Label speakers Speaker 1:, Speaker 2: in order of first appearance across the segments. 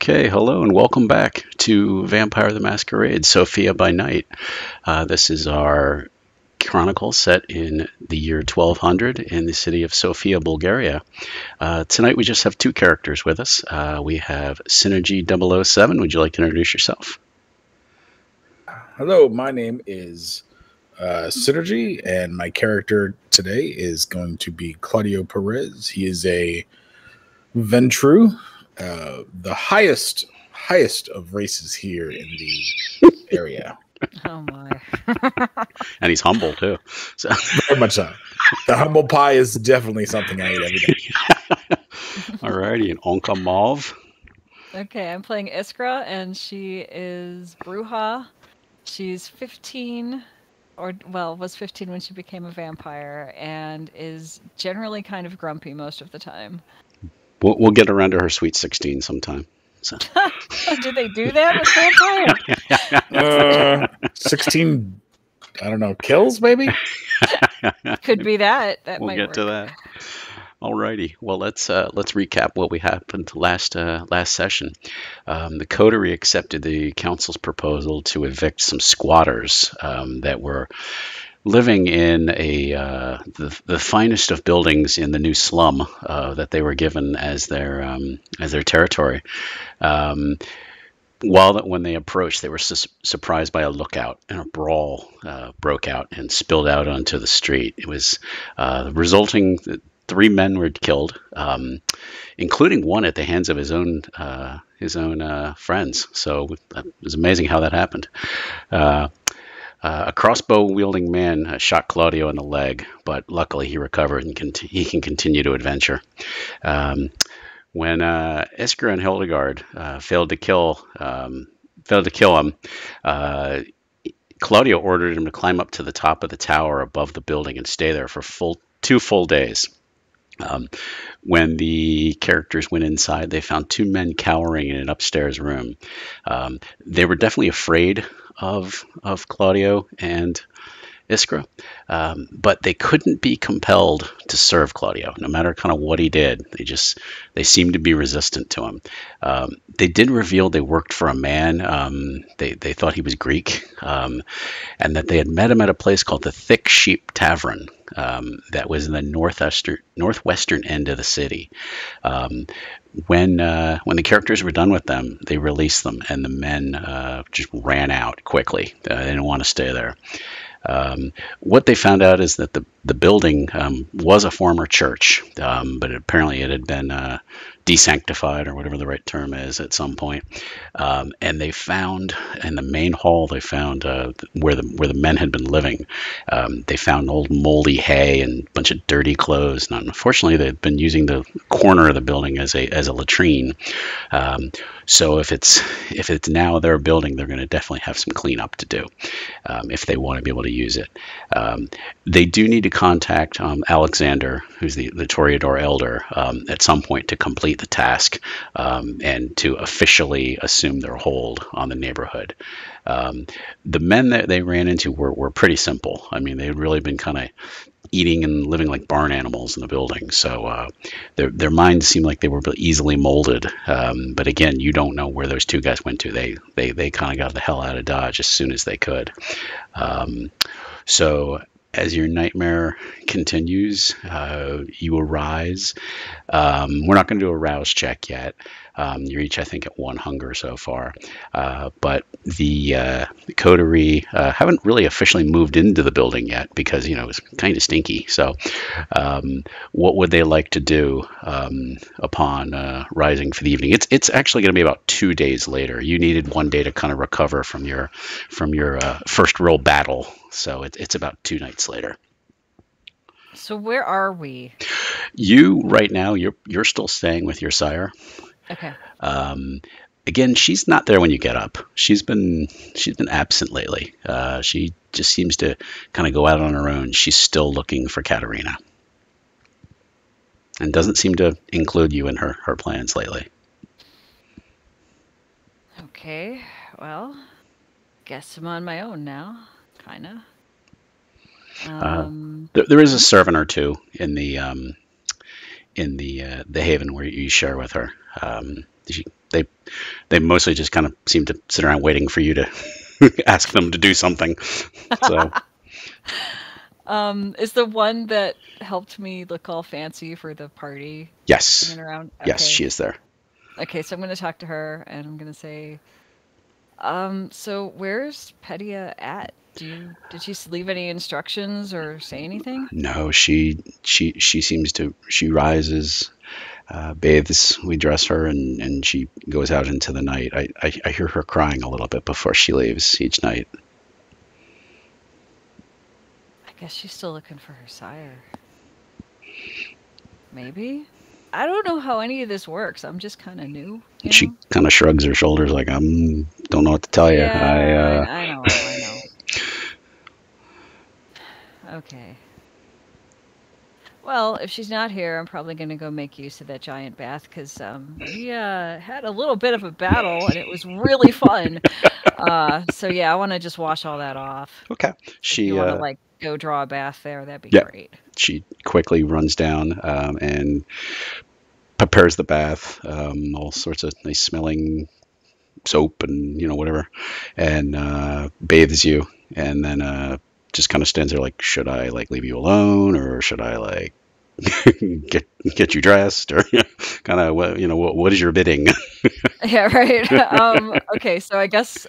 Speaker 1: Okay, hello and welcome back to Vampire the Masquerade, Sofia by Night. This is our chronicle set in the year 1200 in the city of Sofia, Bulgaria. Tonight we just have two characters with us. We have Synergy 007. Would you like to introduce yourself?
Speaker 2: Hello, my name is Synergy, and my character today is going to be Claudio Perez. He is a Ventru, the highest of races here in the area.
Speaker 3: Oh my.
Speaker 1: And he's humble too. So.
Speaker 2: Very much so. The humble pie is definitely something I eat every day.
Speaker 1: Alrighty, and Onka Mauve.
Speaker 3: Okay, I'm playing Iskra, and she is Bruja. She's 15, was 15 when she became a vampire, and is generally kind of grumpy most of the time.
Speaker 1: We'll get around to her sweet 16 sometime. So.
Speaker 3: Do they do that with vampires?
Speaker 2: 16, I don't know, kills maybe?
Speaker 3: Could be that. That
Speaker 1: we'll
Speaker 3: might
Speaker 1: get
Speaker 3: work.
Speaker 1: to that. Alrighty. Well, let's recap what we happened last session. The coterie accepted the council's proposal to evict some squatters that were living in the finest of buildings in the new slum that they were given as their territory. When they approached, they were surprised by a lookout, and a brawl broke out and spilled out onto the street. It was resulting. 3 men were killed, including one at the hands of his own friends. So it was amazing how that happened. A crossbow-wielding man shot Claudio in the leg, but luckily he recovered and he can continue to adventure. When Iskra and Hildegard failed to kill him, Claudio ordered him to climb up to the top of the tower above the building and stay there for 2 full days. When the characters went inside, they found 2 men cowering in an upstairs room. They were definitely afraid of Claudio and Iskra, but they couldn't be compelled to serve Claudio, no matter kind of what he did. They seemed to be resistant to him. They did reveal they worked for a man. They thought he was Greek, and that they had met him at a place called the Thick Sheep Tavern. That was in the northwestern end of the city. When the characters were done with them, they released them, and the men just ran out quickly. They didn't want to stay there. What they found out is that the building was a former church, but apparently it had been desanctified, or whatever the right term is, at some point. And they found in the main hall, they found where the men had been living. They found old moldy hay and a bunch of dirty clothes. Now, unfortunately, they'd been using the corner of the building as a latrine. So if it's now their building, they're going to definitely have some cleanup to do if they want to be able to use it. They do need to contact Alexander, who's the Toreador Elder, at some point to complete the task and to officially assume their hold on the neighborhood. The men that they ran into were pretty simple. I mean, they had really been kind of eating and living like barn animals in the building. So their minds seemed like they were easily molded. But again, you don't know where those 2 guys went to. They kind of got the hell out of Dodge as soon as they could. So as your nightmare continues, you arise. We're not going to do a rouse check yet. You're each, I think, at 1 hunger so far. But the coterie haven't really officially moved into the building yet because, it was kind of stinky. So what would they like to do upon rising for the evening? It's actually going to be about 2 days later. You needed 1 day to kind of recover from your first real battle. So it's about 2 nights later.
Speaker 3: So where are we?
Speaker 1: You right now, you're still staying with your sire.
Speaker 3: Okay.
Speaker 1: Again, she's not there when you get up. She's been absent lately. She just seems to kind of go out on her own. She's still looking for Katerina, and doesn't seem to include you in her plans lately.
Speaker 3: Okay. Well, guess I'm on my own now. Kinda.
Speaker 1: There is a servant or 2 in the haven where you share with her. they mostly just kind of seem to sit around waiting for you to ask them to do something. So
Speaker 3: Is the one that helped me look all fancy for the party
Speaker 1: yes,
Speaker 3: hanging around?
Speaker 1: yes,
Speaker 3: Okay.
Speaker 1: she is there.
Speaker 3: Okay, so I'm gonna talk to her and I'm gonna say, so where's Petia at? Did she leave any instructions or say anything?
Speaker 1: No, she seems to, she rises, bathes, we dress her, and she goes out into the night. I hear her crying a little bit before she leaves each night.
Speaker 3: I guess she's still looking for her sire. Maybe? I don't know how any of this works. I'm just kind of new. You
Speaker 1: She
Speaker 3: know?
Speaker 1: kind of shrugs her shoulders like, don't know what to tell you.
Speaker 3: Yeah, I know, I know. Okay. Well, if she's not here, I'm probably going to go make use of that giant bath because we had a little bit of a battle and it was really fun. So yeah, I want to just wash all that off.
Speaker 1: Okay.
Speaker 3: If you want to like go draw a bath there, that'd be great.
Speaker 1: She quickly runs down and prepares the bath, all sorts of nice smelling soap and whatever, and bathes you, and then just kind of stands there like, should I like leave you alone, or should I like get you dressed, or kind of what is your bidding?
Speaker 3: Yeah, right. Okay, so I guess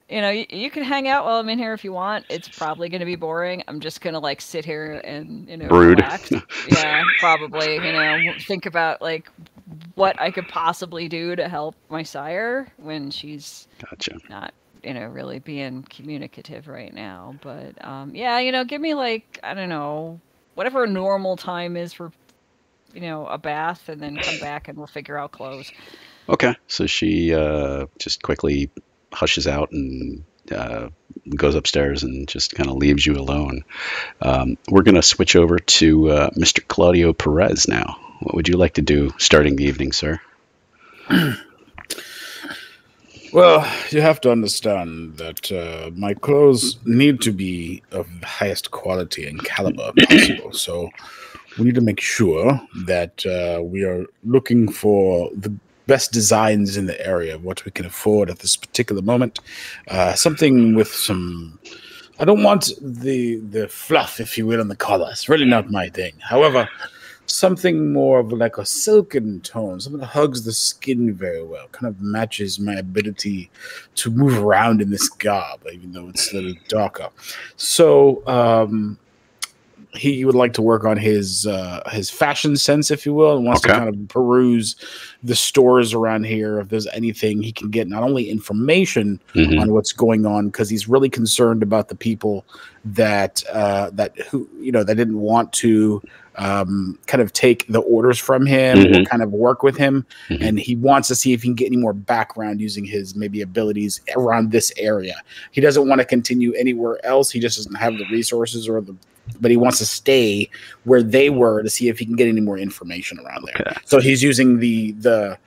Speaker 3: you can hang out while I'm in here if you want. It's probably going to be boring. I'm just going to like sit here and
Speaker 1: Brood.
Speaker 3: relax. Yeah, probably. Think about like what I could possibly do to help my sire when she's not really being communicative right now. But yeah, give me like, I don't know, whatever normal time is for a bath, and then come back and we'll figure out clothes.
Speaker 1: Okay, so she just quickly hushes out and goes upstairs and just kind of leaves you alone. We're going to switch over to Mr. Claudio Perez now. What would you like to do starting the evening, sir?
Speaker 2: Well, you have to understand that my clothes need to be of the highest quality and caliber possible. So we need to make sure that we are looking for the best designs in the area of what we can afford at this particular moment. Something with some... I don't want the fluff, if you will, on the collar. It's really not my thing. However, something more of like a silken tone, something that hugs the skin very well, kind of matches my ability to move around in this garb, even though it's a little darker. So he would like to work on his fashion sense, if you will, and wants to kind of peruse the stores around here. If there's anything he can get, not only information on what's going on, because he's really concerned about the people that didn't want to kind of take the orders from him or kind of work with him, and he wants to see if he can get any more background using his maybe abilities around this area. He doesn't want to continue anywhere else. He just doesn't have the resources but he wants to stay where they were to see if he can get any more information around there. Okay. So he's using the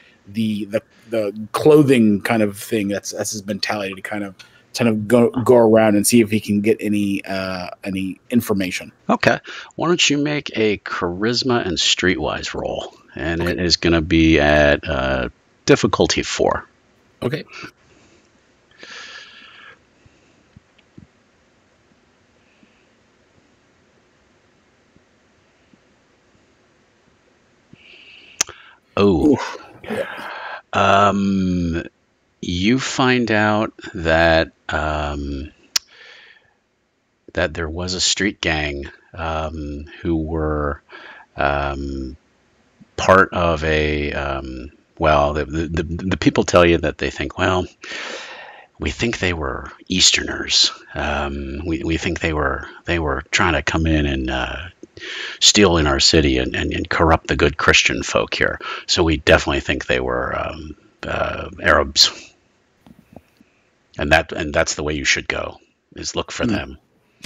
Speaker 2: clothing kind of thing. That's his mentality to kind of go around and see if he can get any information.
Speaker 1: Okay. Why don't you make a charisma and streetwise roll, and it is going to be at difficulty 4.
Speaker 2: Okay.
Speaker 1: Oh, you find out that that there was a street gang who were part of a the people tell you that they think, well, we think they were Easterners. We think they were trying to come in and steal in our city and corrupt the good Christian folk here. So we definitely think they were Arabs, and that's the way you should go, is look for them.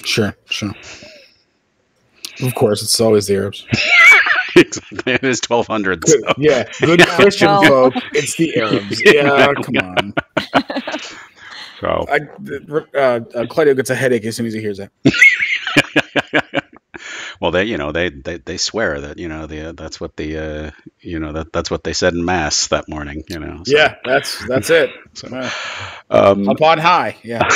Speaker 2: Sure. Of course, it's always the Arabs.
Speaker 1: Exactly. It is 1200.
Speaker 2: Good, so. Yeah, good Christian folk. It's the Arabs. Yeah, come on.
Speaker 1: So,
Speaker 2: Claudio gets a headache as soon as he hears that.
Speaker 1: Well, they swear that that's what that's what they said in mass that morning. So
Speaker 2: Yeah, that's it.
Speaker 1: so
Speaker 2: Up on high. Yeah.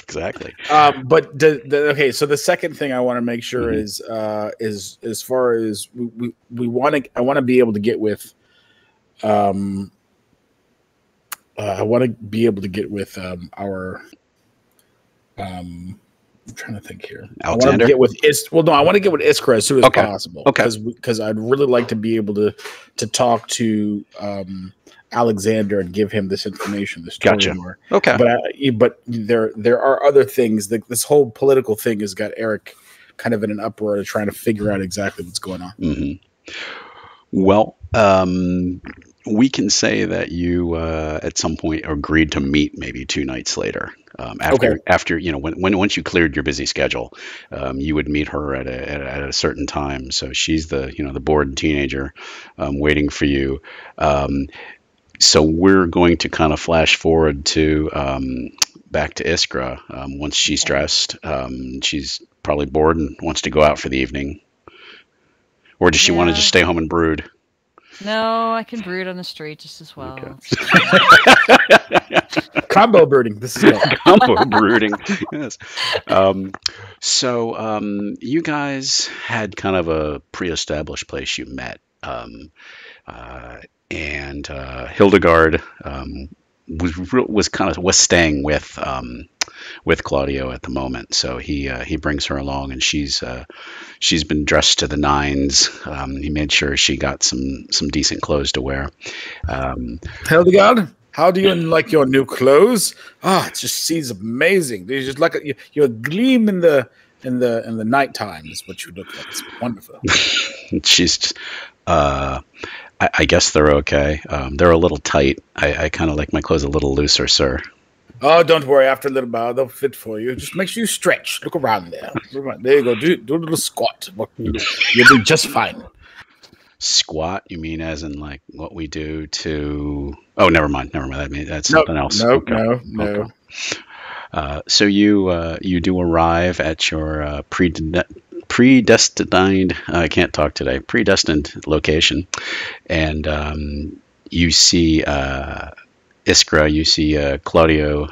Speaker 1: exactly.
Speaker 2: But okay, so the second thing I want to make sure
Speaker 1: Mhm.
Speaker 2: is as far as we want to, I want to be able to get with I want to be able to get with our I'm trying to think here. I want to
Speaker 1: Alexander.
Speaker 2: get with I want to get with Iskra as soon as
Speaker 1: Okay.
Speaker 2: possible
Speaker 1: Okay.
Speaker 2: because I'd really like to be able to talk to Alexander and give him this information, the story
Speaker 1: Gotcha.
Speaker 2: more.
Speaker 1: Okay.
Speaker 2: But there are other things. This whole political thing has got Eric kind of in an uproar, trying to figure out exactly what's going on.
Speaker 1: Hmm. Well, we can say that you at some point agreed to meet maybe 2 nights later. After once you cleared your busy schedule, you would meet her at a certain time. So she's the bored teenager waiting for you. So we're going to kind of flash forward to back to Iskra. Once she's dressed, she's probably bored and wants to go out for the evening. Or does she want to just stay home and brood?
Speaker 3: No, I can brood on the street just as well.
Speaker 1: Okay.
Speaker 2: Combo brooding. This is good.
Speaker 1: Combo brooding. Yes. So you guys had kind of a pre-established place you met. And Hildegard was staying with Claudio at the moment, so he brings her along, and she's been dressed to the nines. He made sure she got some decent clothes to wear.
Speaker 2: Hildegard, how do you like your new clothes? It just seems amazing. They just like you're gleam in the nighttime is what you look like. It's wonderful.
Speaker 1: She's I guess they're okay. They're a little tight. I kind of like my clothes a little looser, sir.
Speaker 2: Oh, don't worry. After a little while, they'll fit for you. Just make sure you stretch. Look around there. There you go. Do a little squat. You'll be just fine.
Speaker 1: Squat? You mean as in like what we do to? Oh, never mind. That's something else.
Speaker 2: Nope.
Speaker 1: Okay.
Speaker 2: No.
Speaker 1: Okay. So you do arrive at your predestined. I can't talk today. Predestined location, and you see Iskra. You see Claudio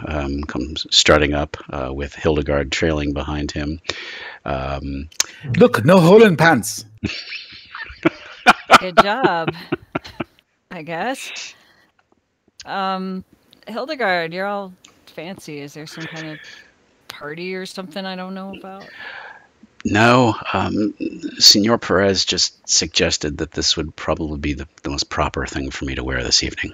Speaker 1: comes strutting up with Hildegard trailing behind him.
Speaker 2: Look, no hole in pants.
Speaker 3: Good job, I guess. Hildegard, you're all fancy. Is there some kind of party or something I don't know about?
Speaker 1: No, Senor Perez just suggested that this would probably be the most proper thing for me to wear this evening.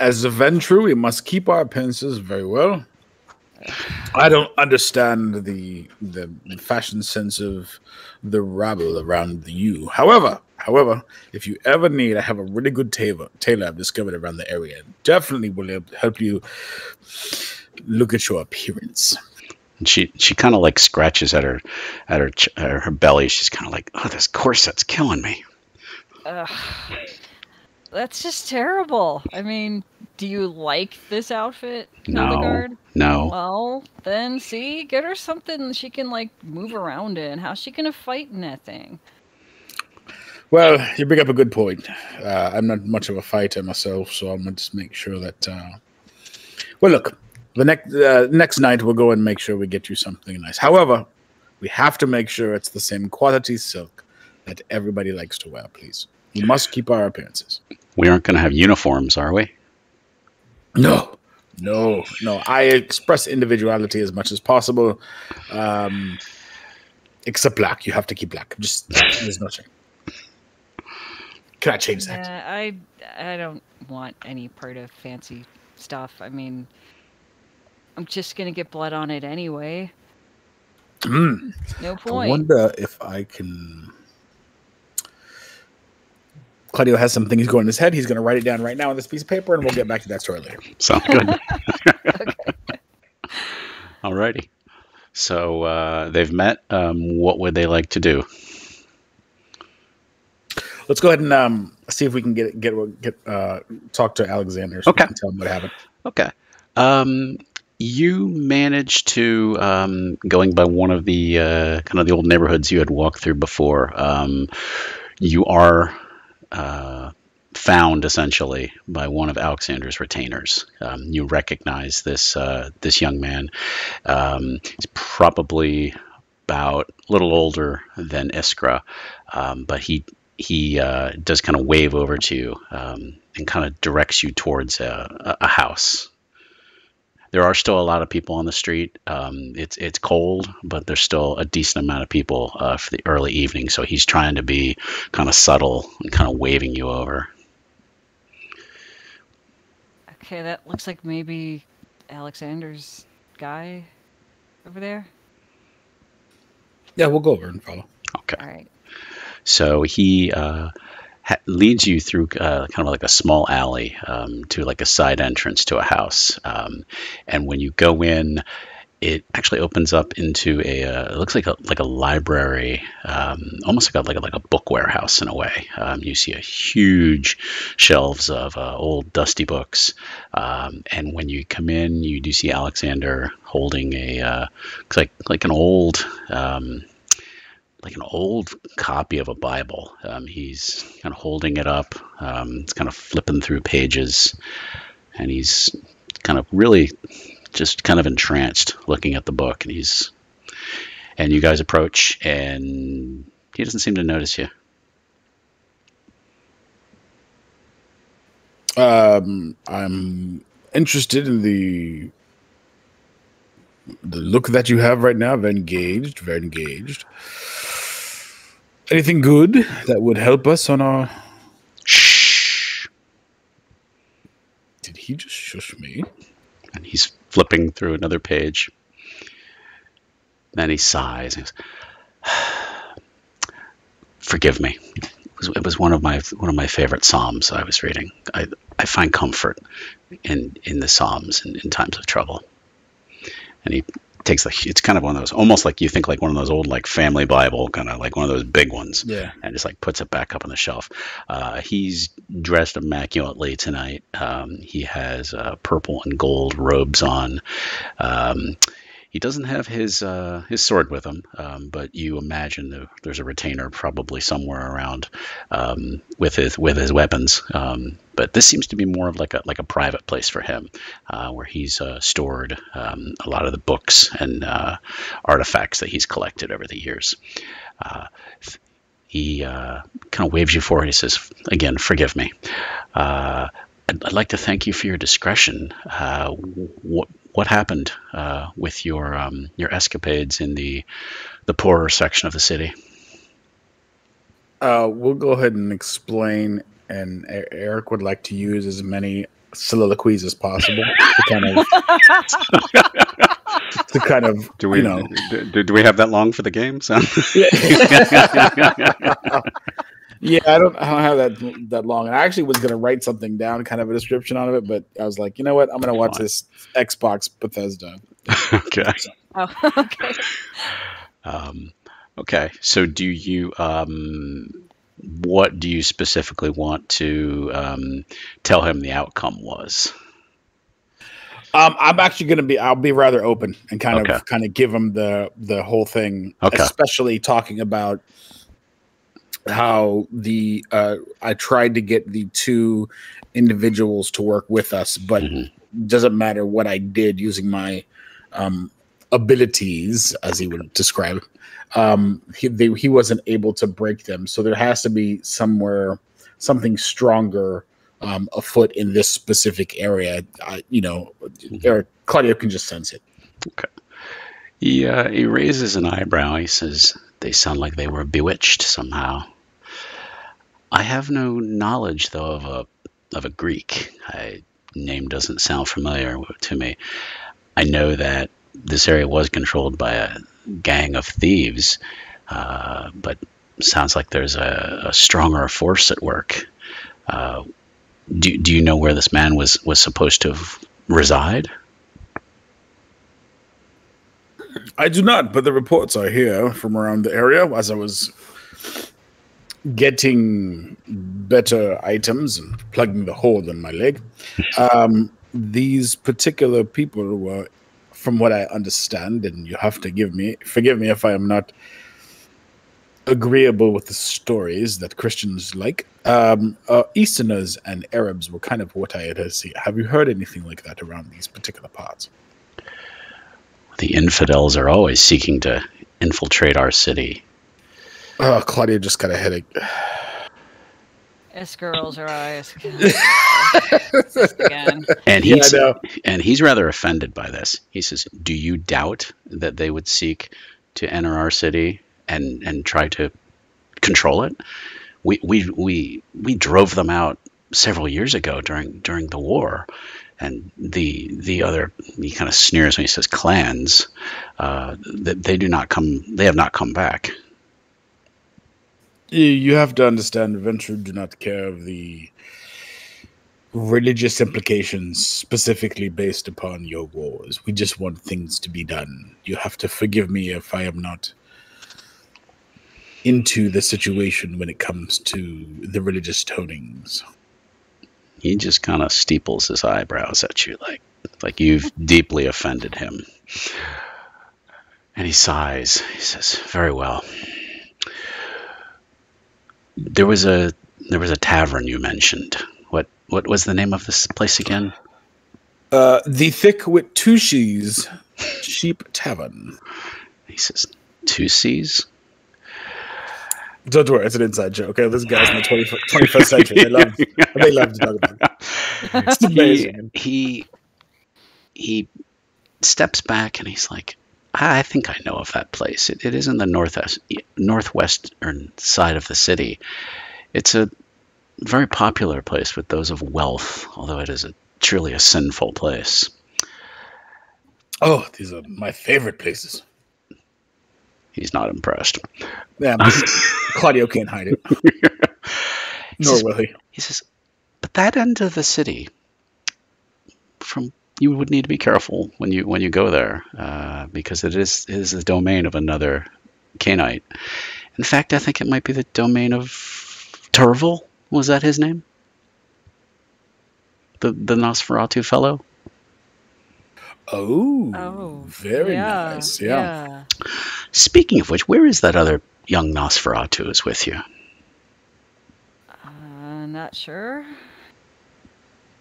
Speaker 2: As a Ventru, we must keep our appearances very well. I don't understand the fashion sense of the rabble around you. However, if you ever need, I have a really good tailor I've discovered around the area. Definitely will help you look at your appearance.
Speaker 1: And she kind of like scratches at her belly. She's kind of like, oh, this corset's killing me.
Speaker 3: That's just terrible. I mean, do you like this outfit,
Speaker 1: No.
Speaker 3: Hildegard?
Speaker 1: No.
Speaker 3: Well, then see, get her something she can like move around in. How's she gonna fight in that thing?
Speaker 2: Well, you bring up a good point. I'm not much of a fighter myself, so I'm going to just make sure that... Well, look, the next night we'll go and make sure we get you something nice. However, we have to make sure it's the same quality silk that everybody likes to wear, please. We must keep our appearances.
Speaker 1: We aren't going to have uniforms, are we?
Speaker 2: No. I express individuality as much as possible. Except black. You have to keep black. Just there's no change. Can I change that?
Speaker 3: I don't want any part of fancy stuff. I mean, I'm just gonna get blood on it anyway. No point.
Speaker 2: I wonder if I can... Claudio has some things going in his head. He's going to write it down right now on this piece of paper, and we'll get back to that story later.
Speaker 1: Sounds good. Alrighty. So they've met. What would they like to do?
Speaker 2: Let's go ahead and see if we can get talk to Alexander so we can tell him what happened.
Speaker 1: Okay. You managed to, going by one of the kind of the old neighborhoods you had walked through before, you are found essentially by one of Alexander's retainers. You recognize this young man. He's probably about a little older than Iskra, but he does kind of wave over to you and kind of directs you towards a house. There are still a lot of people on the street. It's cold, but there's still a decent amount of people for the early evening. So he's trying to be kind of subtle and kind of waving you over.
Speaker 3: Okay, that looks like maybe Alexander's guy over there.
Speaker 2: Yeah, we'll go over and follow.
Speaker 1: Okay.
Speaker 3: All right.
Speaker 1: So he leads you through kind of like a small alley to like a side entrance to a house. And when you go in, it actually opens up into it looks like a library, almost like a book warehouse in a way. You see a huge shelves of old dusty books, and when you come in, you do see Alexander holding a like an old copy of a Bible. He's kind of holding it up. It's kind of flipping through pages, and he's kind of really just kind of entranced looking at the book. And you guys approach, and he doesn't seem to notice you.
Speaker 2: I'm interested in the look that you have right now. Very engaged, very engaged. Anything good that would help us on our...
Speaker 1: Shh.
Speaker 2: Did he just shush me?
Speaker 1: And he's flipping through another page. Then he sighs and goes, "Forgive me. It was one of my favorite psalms I was reading. I find comfort in the psalms in times of trouble." And he takes it's kind of one of those, almost like you think like one of those old like family Bible, kind of like one of those big ones.
Speaker 2: Yeah.
Speaker 1: And just like puts it back up on the shelf. He's dressed immaculately tonight. He has purple and gold robes on. He doesn't have his sword with him, but you imagine there's a retainer probably somewhere around with his weapons. But this seems to be more of like a private place for him, where he's stored a lot of the books and artifacts that he's collected over the years. He kind of waves you forward. He says, "Again, forgive me. I'd like to thank you for your discretion. What happened with your escapades in the poorer section of the city?"
Speaker 2: We'll go ahead and explain, and Eric would like to use as many soliloquies as possible to kind of
Speaker 1: do we do we have that long for the game? So
Speaker 2: yeah, I don't have that long. And I actually was going to write something down, kind of a description out of it, but I was like, you know what? I'm going to watch this Xbox Bethesda.
Speaker 1: Okay.
Speaker 3: Oh, okay.
Speaker 1: Okay. So do you what do you specifically want to tell him the outcome was?
Speaker 2: I'm actually going to be. I'll be rather open and kind of give him the whole thing, especially talking about how I tried to get the two individuals to work with us, but doesn't matter what I did using my abilities, as he would describe. He wasn't able to break them, so there has to be something stronger afoot in this specific area. Claudio can just sense it.
Speaker 1: Okay. He raises an eyebrow. He says, "They sound like they were bewitched somehow. I have no knowledge, though, of a Greek. Name doesn't sound familiar to me. I know that this area was controlled by a gang of thieves, but sounds like there's a stronger force at work. Do you know where this man was supposed to reside?"
Speaker 2: I do not, but the reports are here from around the area. As I was getting better items and plugging the hole in my leg, these particular people were from what I understand, and you have to forgive me if I am not agreeable with the stories that Christians like. Easterners and Arabs were kind of what I had seen. Have you heard anything like that around these particular parts?
Speaker 1: The infidels are always seeking to infiltrate our city.
Speaker 2: Oh, Claudio just got a headache.
Speaker 3: Iskra rolls her eyes. Again.
Speaker 1: And he's rather offended by this. He says, "Do you doubt that they would seek to enter our city and try to control it? We drove them out several years ago during the war, and the other," he kind of sneers when he says clans, they have not come back.
Speaker 2: You have to understand, Venture do not care of the religious implications specifically based upon your wars. We just want things to be done. You have to forgive me if I am not into the situation when it comes to the religious tonings.
Speaker 1: He just kind of steeples his eyebrows at you like you've deeply offended him. And he sighs. He says, "Very well. There was a tavern you mentioned. What was the name of this place again?"
Speaker 2: The Thick with Two She's Sheep Tavern.
Speaker 1: He says, 2 C's?
Speaker 2: Don't worry, it's an inside joke. Okay, this guy's in the 21st century. They love to talk about it. It's amazing.
Speaker 1: He steps back and he's like, "I think I know of that place. It is in the northwestern side of the city. It's a very popular place with those of wealth, although it is truly a sinful place."
Speaker 2: Oh, these are my favorite places.
Speaker 1: He's not impressed.
Speaker 2: Yeah, Claudio can't hide it. Nor will he.
Speaker 1: He says, "But that end of the city, you would need to be careful when you go there, because it is the domain of another Canaanite. In fact, I think it might be the domain of Turvel. Was that his name? The Nosferatu fellow?"
Speaker 2: Oh, very nice. Yeah.
Speaker 1: Speaking of which, where is that other young Nosferatu who's with you?
Speaker 3: Not sure.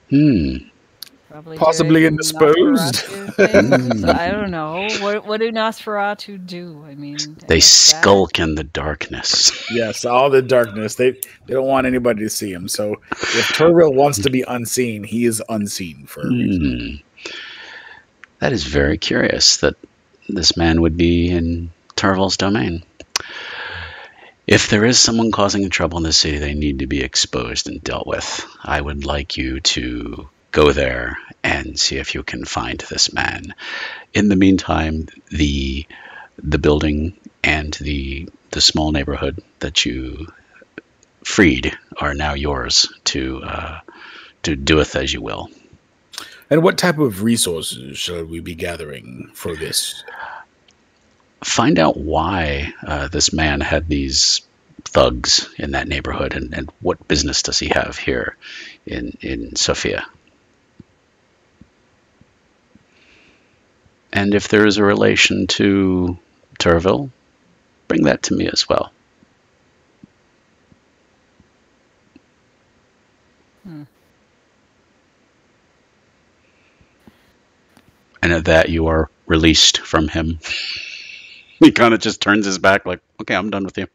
Speaker 3: Probably
Speaker 2: possibly indisposed.
Speaker 3: I don't know. What do Nosferatu do? I mean,
Speaker 1: they skulk in the darkness.
Speaker 2: Yes, all the darkness. They don't want anybody to see him. So if Turville wants to be unseen, he is unseen for a reason.
Speaker 1: That is very curious that this man would be in Turville's domain. If there is someone causing trouble in the city, they need to be exposed and dealt with. I would like you to go there and see if you can find this man. In the meantime, the building and the small neighborhood that you freed are now yours to do with as you will.
Speaker 2: And what type of resources shall we be gathering for this?
Speaker 1: Find out why this man had these thugs in that neighborhood, and what business does he have here in Sofia. And if there is a relation to Turville, bring that to me as well. And at that, you are released from him. He kind of just turns his back like, okay, I'm done with you.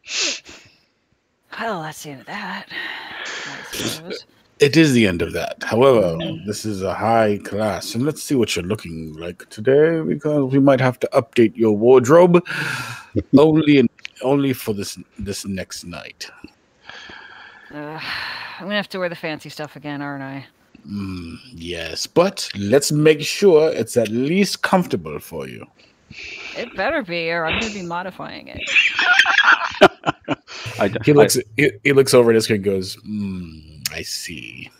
Speaker 3: Well, that's the end of that, I suppose.
Speaker 2: It is the end of that. However, this is a high class. And let's see what you're looking like today, because we might have to update your wardrobe only for this next night.
Speaker 3: I'm going to have to wear the fancy stuff again, aren't I?
Speaker 2: Yes, but let's make sure it's at least comfortable for you.
Speaker 3: It better be, or I'm going to be modifying it.
Speaker 2: He looks over at his screen and goes, I see.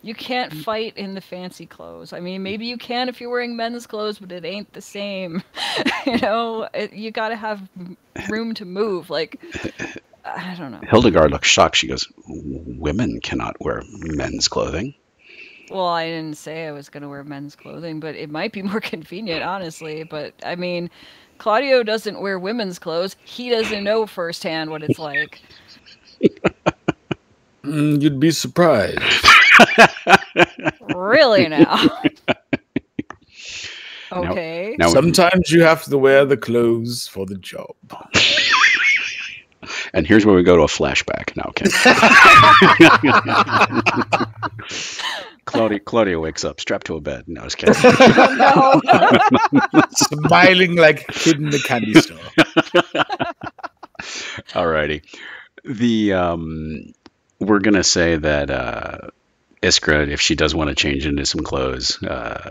Speaker 3: You can't fight in the fancy clothes. I mean, maybe you can if you're wearing men's clothes, but it ain't the same. You got to have room to move. Like, I don't know.
Speaker 1: Hildegard looks shocked. She goes, women cannot wear men's clothing.
Speaker 3: Well, I didn't say I was going to wear men's clothing, but it might be more convenient, honestly. But I mean, Claudio doesn't wear women's clothes. He doesn't know firsthand what it's like.
Speaker 2: You'd be surprised.
Speaker 3: Really now? Okay.
Speaker 1: Now,
Speaker 2: Sometimes you have to wear the clothes for the job.
Speaker 1: and here's where we go to a flashback. Now, okay. Claudia wakes up, strapped to a bed. No, I was kidding.
Speaker 3: No.
Speaker 2: Smiling like a kid in the candy store.
Speaker 1: Alrighty. We're gonna say that Iskra, if she does want to change into some clothes,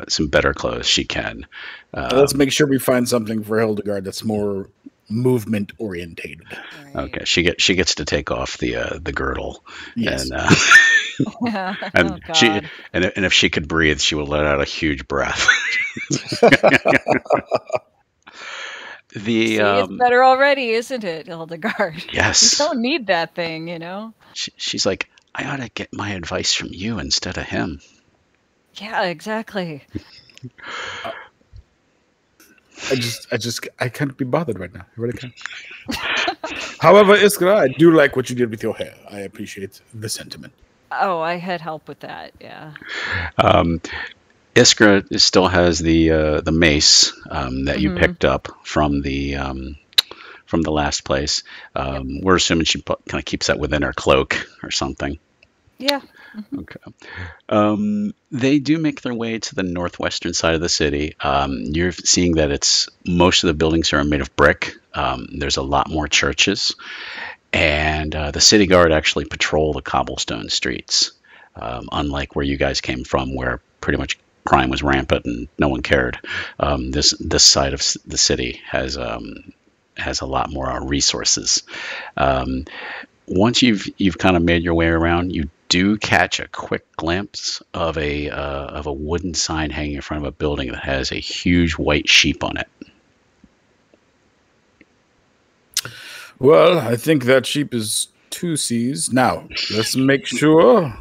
Speaker 1: some better clothes, she can.
Speaker 2: Let's make sure we find something for Hildegard that's more movement orientated.
Speaker 3: Right.
Speaker 1: Okay, she gets to take off the girdle,
Speaker 2: Yes.
Speaker 1: and
Speaker 3: Oh,
Speaker 1: and
Speaker 3: God.
Speaker 1: and if she could breathe, she would let out a huge breath.
Speaker 3: See, it's better already, isn't it, Hildegard?
Speaker 1: Yes.
Speaker 3: You don't need that thing, you know?
Speaker 1: She's like, I ought to get my advice from you instead of him.
Speaker 3: Yeah, exactly.
Speaker 2: I can't be bothered right now. I really can't. However, Iskra, I do like what you did with your hair. I appreciate the sentiment.
Speaker 3: Oh, I had help with that, yeah.
Speaker 1: Iskra still has the mace that you picked up from the last place. We're assuming she kind of keeps that within her cloak or something.
Speaker 3: Yeah.
Speaker 1: Okay. They do make their way to the northwestern side of the city. You're seeing that most of the buildings are made of brick. There's a lot more churches, and the city guard actually patrol the cobblestone streets, unlike where you guys came from, where pretty much crime was rampant and no one cared. This side of the city has a lot more resources. Once you've kind of made your way around, you do catch a quick glimpse of a wooden sign hanging in front of a building that has a huge white sheep on it.
Speaker 2: Well, I think that sheep is 2 C's. Now, let's make sure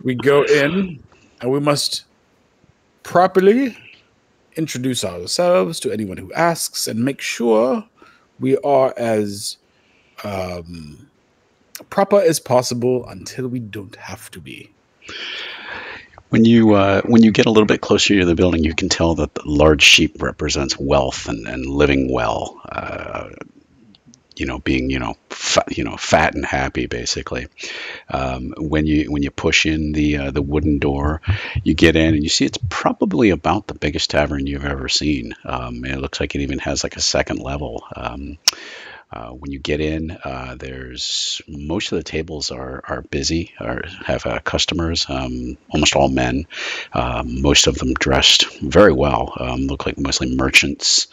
Speaker 2: we go in, and we must properly introduce ourselves to anyone who asks and make sure we are as proper as possible until we don't have to be.
Speaker 1: When you get a little bit closer to the building, you can tell that the large sheep represents wealth and living well. Being fat and happy, basically. When you push in the wooden door, you get in and you see it's probably about the biggest tavern you've ever seen. It looks like it even has like a second level. When you get in, there's most of the tables are busy or have customers, almost all men. Most of them dressed very well. Look like mostly merchants.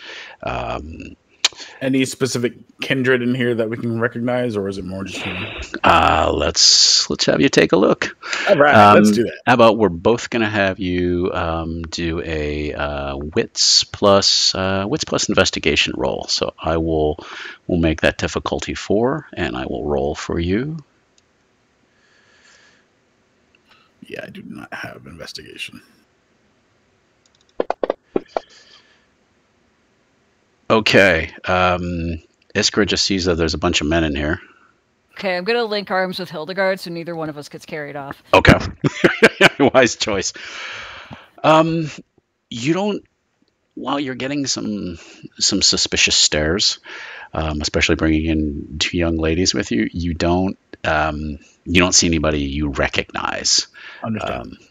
Speaker 2: Any specific kindred in here that we can recognize, or is it more just human?
Speaker 1: Let's have you take a look.
Speaker 2: All right, let's do that.
Speaker 1: How about we're both going to have you do a wits plus investigation roll. So we'll make that difficulty 4, and I will roll for you.
Speaker 2: Yeah, I do not have investigation.
Speaker 1: Okay. Iskra just sees that there's a bunch of men in here.
Speaker 3: Okay, I'm going to link arms with Hildegard so neither one of us gets carried off.
Speaker 1: Okay. Wise choice. You don't, while you're getting some suspicious stares, especially bringing in 2 young ladies with you, you don't see anybody you recognize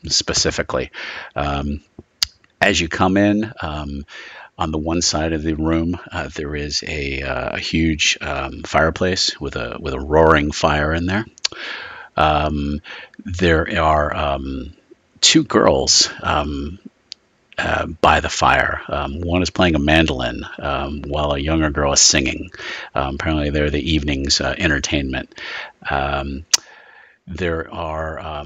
Speaker 1: specifically. As you come in, on the one side of the room, there is a huge fireplace with a roaring fire in there. There are 2 girls by the fire. One is playing a mandolin while a younger girl is singing. Apparently, they're the evening's entertainment. There are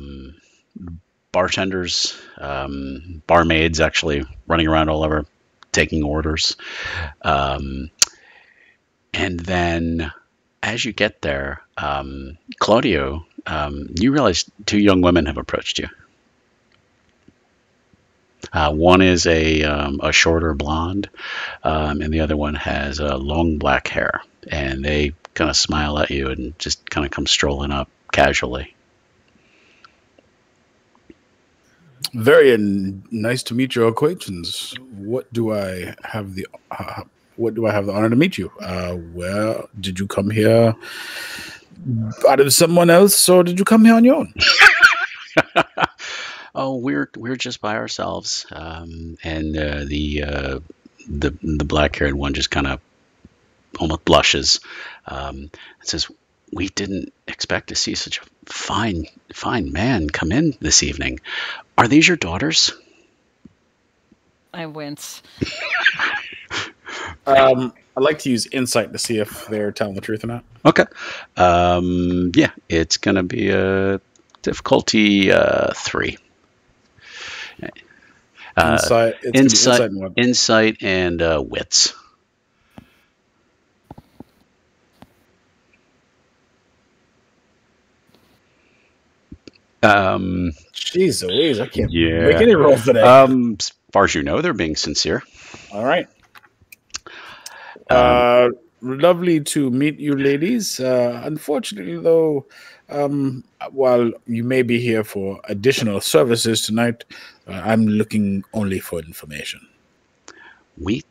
Speaker 1: bartenders, barmaids actually running around all over, taking orders. And then as you get there, Claudio, you realize 2 young women have approached you. One is a shorter blonde, and the other one has long black hair. And they kind of smile at you and just kind of come strolling up casually.
Speaker 2: Very nice to meet your acquaintance. What do I have the honor to meet you? Well, did you come here out of someone else, or did you come here on your own?
Speaker 1: Oh, we're just by ourselves, and the black-haired one just kind of almost blushes, and says, "We didn't expect to see such a fine man come in this evening. Are these your daughters?"
Speaker 3: I wince.
Speaker 2: I'd like to use insight to see if they're telling the truth or not.
Speaker 1: Okay. Yeah, it's gonna be a difficulty 3.
Speaker 2: Insight, it's gonna be insight and what?
Speaker 1: Insight and wits.
Speaker 2: Jeez Louise, I can't
Speaker 1: Yeah.
Speaker 2: make any rolls today.
Speaker 1: As far as you know, they're being sincere.
Speaker 2: All right. Lovely to meet you, ladies. Unfortunately, though, while you may be here for additional services tonight, I'm looking only for information.
Speaker 1: We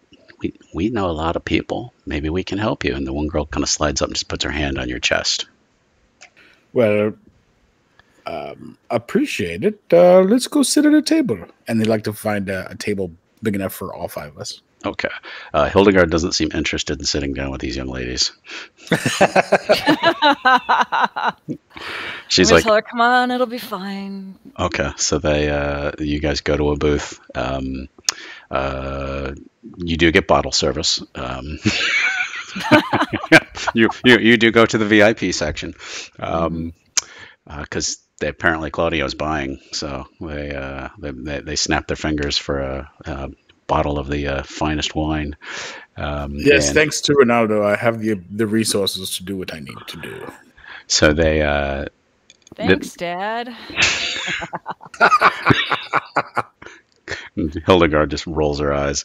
Speaker 1: know a lot of people. Maybe we can help you. And the one girl kind of slides up and just puts her hand on your chest.
Speaker 2: Well, appreciate it. Let's go sit at a table. And they'd like to find a table big enough for all 5 of us.
Speaker 1: Okay. Hildegard doesn't seem interested in sitting down with these young ladies. She's like,
Speaker 3: tell her, "Come on, it'll be fine."
Speaker 1: okay. So you guys go to a booth. You do get bottle service. You do go to the VIP section, because apparently Claudio's buying, so they snap their fingers for a bottle of the finest wine.
Speaker 2: Yes, thanks to Ronaldo, I have the resources to do what I need to do.
Speaker 1: So they.
Speaker 3: Thanks, Dad.
Speaker 1: Hildegard just rolls her eyes.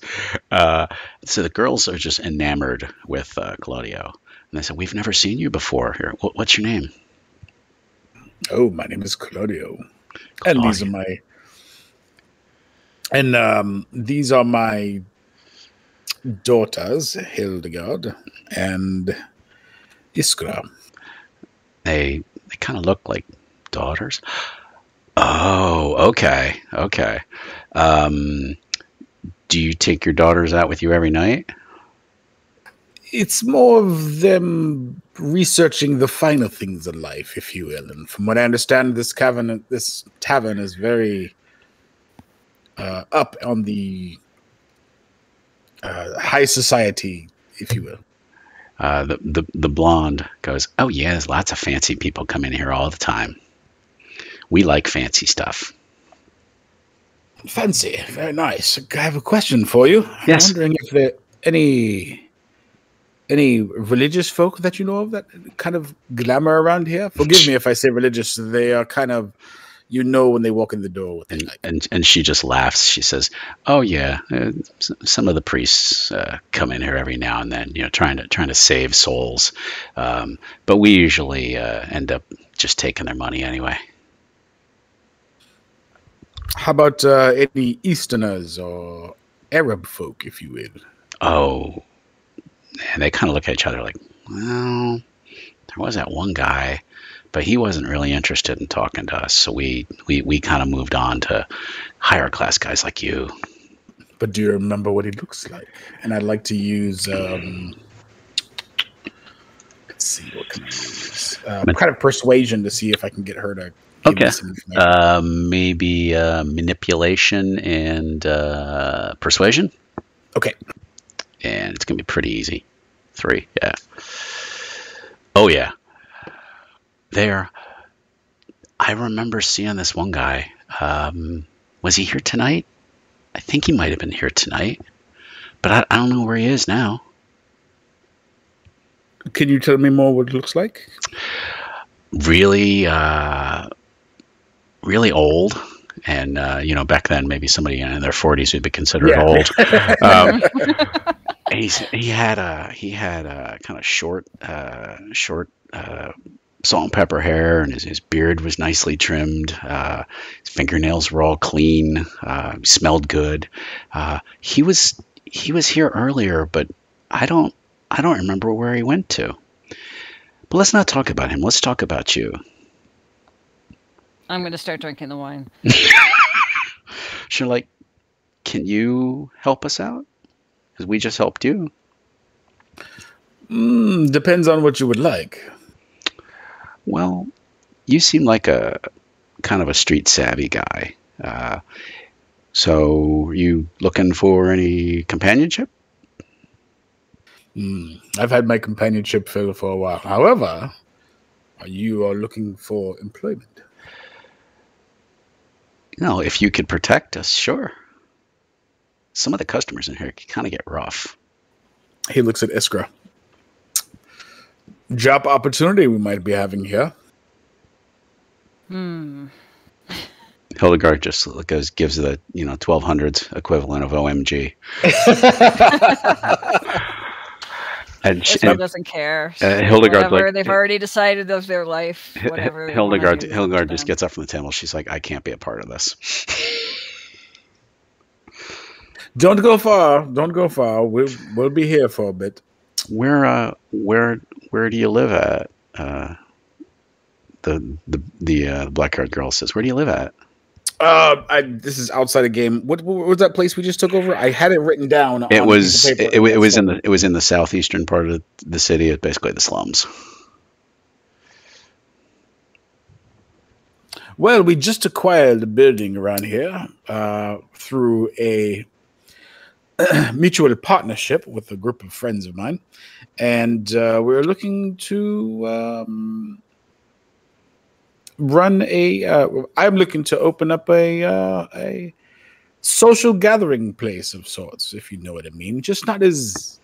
Speaker 1: So the girls are just enamored with Claudio, and they said, "We've never seen you before. Here, what's your name?"
Speaker 2: Oh, my name is Claudio. And these are my daughters, Hildegard and Iskra.
Speaker 1: They kind of look like daughters. Oh, okay. Do you take your daughters out with you every night?
Speaker 2: It's more of them researching the finer things of life, if you will. And from what I understand, this tavern is very up on the high society, if you will.
Speaker 1: The blonde goes, "Oh yeah, there's lots of fancy people come in here all the time. We like fancy stuff."
Speaker 2: Fancy, very nice. I have a question for you.
Speaker 1: Yes.
Speaker 2: I'm wondering if there are any religious folk that you know of that kind of glamour around here. Forgive me if I say religious. They are kind of, when they walk in the door. What they like.
Speaker 1: And she just laughs. She says, "Oh yeah, some of the priests come in here every now and then, trying to save souls. But we usually end up just taking their money anyway."
Speaker 2: How about any Easterners or Arab folk, if you will?
Speaker 1: Oh, and they kind of look at each other like, "Well, there was that one guy, but he wasn't really interested in talking to us, so we kind of moved on to higher class guys like you."
Speaker 2: But do you remember what he looks like? And I'd like to use, let's see, what can I use? Kind of persuasion to see if I can get her to give me some information.
Speaker 1: Maybe manipulation and persuasion.
Speaker 2: Okay.
Speaker 1: And it's going to be pretty easy. 3, yeah. Oh, yeah. I remember seeing this one guy. Was he here tonight? I think he might have been here tonight. But I don't know where he is now.
Speaker 2: Can you tell me more what it looks like?
Speaker 1: Really, really old. and back then maybe somebody in their 40s would be considered
Speaker 2: Yeah.
Speaker 1: old. Um, and he had a kind of short salt and pepper hair, and his beard was nicely trimmed. His fingernails were all clean. He smelled good. He was here earlier, but I don't remember where he went to. But let's not talk about him. Let's talk about you.
Speaker 3: I'm going to start drinking the wine.
Speaker 1: Sure, can you help us out? Because we just helped you.
Speaker 2: Depends on what you would like.
Speaker 1: Well, you seem like a kind of a street savvy guy. So, you looking for any companionship?
Speaker 2: I've had my companionship filled for a while. However, you are looking for employment.
Speaker 1: No, if you could protect us, sure. Some of the customers in here can kind of get rough.
Speaker 2: He looks at Iskra. Job opportunity we might be having here.
Speaker 1: Hildegard just gives the 1200s equivalent of OMG. And
Speaker 3: Iskra doesn't care.
Speaker 1: Hildegard's
Speaker 3: whatever, they've already decided of their life. Whatever.
Speaker 1: Hildegard just gets up from the table. She's like, I can't be a part of this.
Speaker 2: Don't go far. Don't go far. We'll be here for a bit.
Speaker 1: Where do you live at? The black-haired girl says, "Where do you live at?"
Speaker 2: This is outside the game. What was that place we just took over? I had it written down.
Speaker 1: It was in the southeastern part of the city. It's basically the slums.
Speaker 2: Well, we just acquired a building around here through a mutual partnership with a group of friends of mine, and we're looking to run I'm looking to open up a social gathering place of sorts, if you know what I mean. Just not as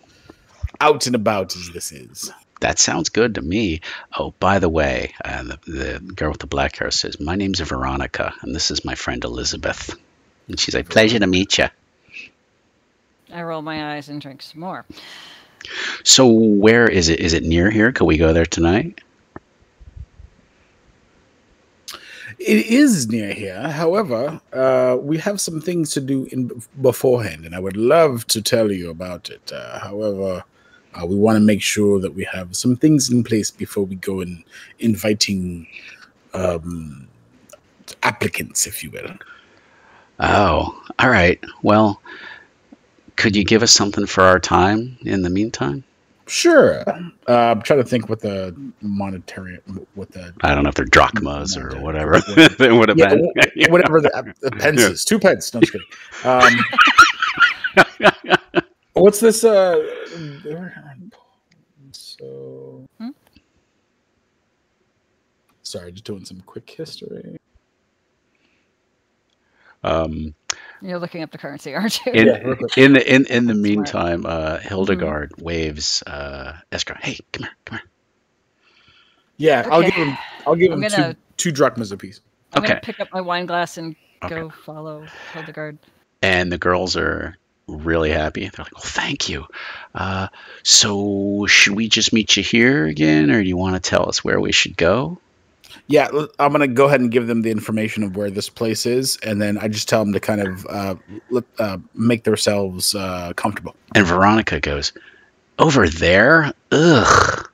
Speaker 2: out and about as this is.
Speaker 1: That sounds good to me. Oh, by the way, the girl with the black hair says, "My name's Veronica, and this is my friend Elizabeth." And she's like, "Pleasure to meet you."
Speaker 3: I roll my eyes and drink some more.
Speaker 1: So where is it? Is it near here? Could we go there tonight?
Speaker 2: It is near here. However, we have some things to do beforehand, and I would love to tell you about it. However, we want to make sure that we have some things in place before we go in inviting applicants, if you will.
Speaker 1: Oh, all right. Well, could you give us something for our time in the meantime?
Speaker 2: Sure. I'm trying to think what the monetary,
Speaker 1: I don't know if they're drachmas or whatever. It would have been.
Speaker 2: Whatever the pence is. 2 pence. No, I'm just kidding. What's this? Sorry, just doing some quick history.
Speaker 3: You're looking up the currency, aren't you?
Speaker 1: In the meantime, Hildegard waves Iskra. Hey, come here.
Speaker 2: Yeah,
Speaker 3: Okay.
Speaker 2: I'll give him two drachmas apiece.
Speaker 3: I'm gonna pick up my wine glass and go follow Hildegard.
Speaker 1: And the girls are really happy. They're like, "Well, thank you. So should we just meet you here again, or do you want to tell us where we should go?"
Speaker 2: Yeah, I'm going to go ahead and give them the information of where this place is, and then I just tell them to kind of make themselves comfortable.
Speaker 1: And Veronica goes, "Over there? Ugh."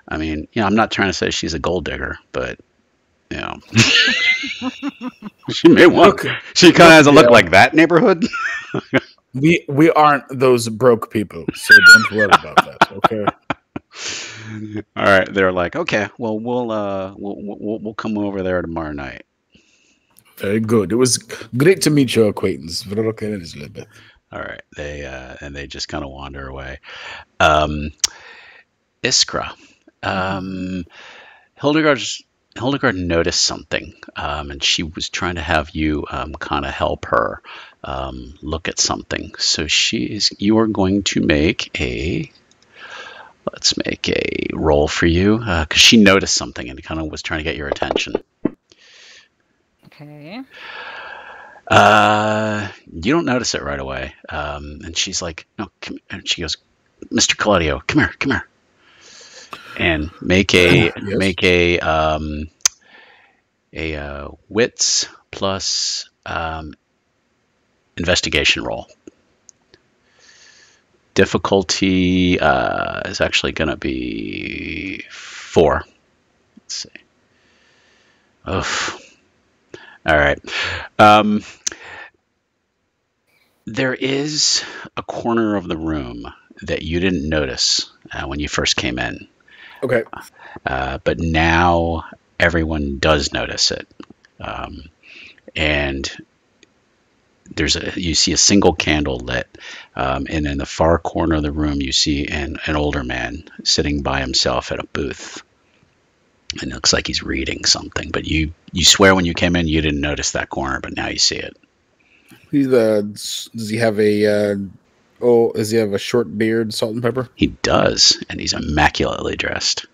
Speaker 1: I mean, I'm not trying to say she's a gold digger, but, she may want. She kind of has a look like that neighborhood.
Speaker 2: We aren't those broke people, so don't worry about that, okay?
Speaker 1: All right, they're like, "Okay, well, we'll come over there tomorrow night."
Speaker 2: Very good. It was great to meet your acquaintance, Veronica and Elizabeth.
Speaker 1: All right, they just kind of wander away. Iskra, Hildegard noticed something, and she was trying to have you kind of help her look at something. So you are going to make let's make a roll for you, because she noticed something and kind of was trying to get your attention.
Speaker 3: Okay.
Speaker 1: You don't notice it right away. And she's like, no, come, and she goes, Mr. Claudio, come here, and make a
Speaker 2: Yes.
Speaker 1: wits plus investigation roll. Difficulty is actually going to be 4. Let's see. Oof. All right. There is a corner of the room that you didn't notice when you first came in.
Speaker 2: Okay.
Speaker 1: But now everyone does notice it. And you see a single candle lit, and in the far corner of the room you see an older man sitting by himself at a booth. And it looks like he's reading something, but you swear when you came in you didn't notice that corner, but now you see it.
Speaker 2: Does he have a does he have a short beard, salt and pepper?
Speaker 1: He does, and he's immaculately dressed.